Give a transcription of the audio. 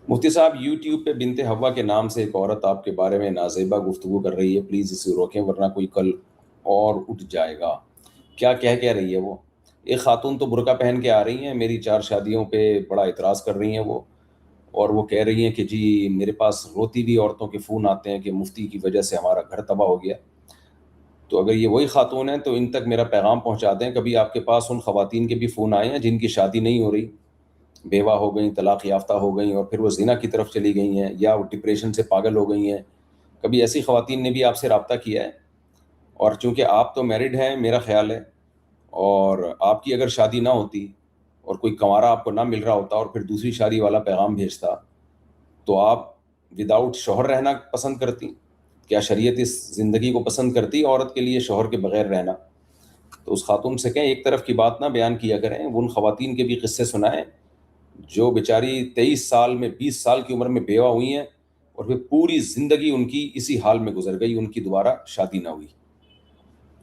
مفتی صاحب، یوٹیوب پہ بنت حوا کے نام سے ایک عورت آپ کے بارے میں نازیبہ گفتگو کر رہی ہے، پلیز اسے روکیں ورنہ کوئی کل اور اٹھ جائے گا۔ کیا کہہ رہی ہے وہ؟ ایک خاتون تو برقع پہن کے آ رہی ہیں، میری 4 شادیوں پہ بڑا اعتراض کر رہی ہیں وہ، اور وہ کہہ رہی ہیں کہ جی میرے پاس روتی ہوئی عورتوں کے فون آتے ہیں کہ مفتی کی وجہ سے ہمارا گھر تباہ ہو گیا۔ تو اگر یہ وہی خاتون ہیں تو ان تک میرا پیغام پہنچا دیں، کبھی آپ کے پاس ان خواتین کے بھی فون آئے ہیں جن کی شادی نہیں ہو رہی، بیوہ ہو گئیں، طلاق یافتہ ہو گئیں، اور پھر وہ زنا کی طرف چلی گئی ہیں یا وہ ڈپریشن سے پاگل ہو گئی ہیں؟ کبھی ایسی خواتین نے بھی آپ سے رابطہ کیا ہے؟ اور چونکہ آپ تو میرڈ ہیں میرا خیال ہے، اور آپ کی اگر شادی نہ ہوتی اور کوئی کنوارا آپ کو نہ مل رہا ہوتا اور پھر دوسری شادی والا پیغام بھیجتا، تو آپ وداؤٹ شوہر رہنا پسند کرتی؟ کیا شریعت اس زندگی کو پسند کرتی عورت کے لیے شوہر کے بغیر رہنا؟ تو اس خاتون سے کہیں ایک طرف کی بات نہ بیان کیا کریں، ان خواتین کے بھی قصے سنائیں جو بیچاری 23 سال میں 20 سال کی عمر میں بیوہ ہوئی ہیں اور پھر پوری زندگی ان کی اسی حال میں گزر گئی، ان کی دوبارہ شادی نہ ہوئی۔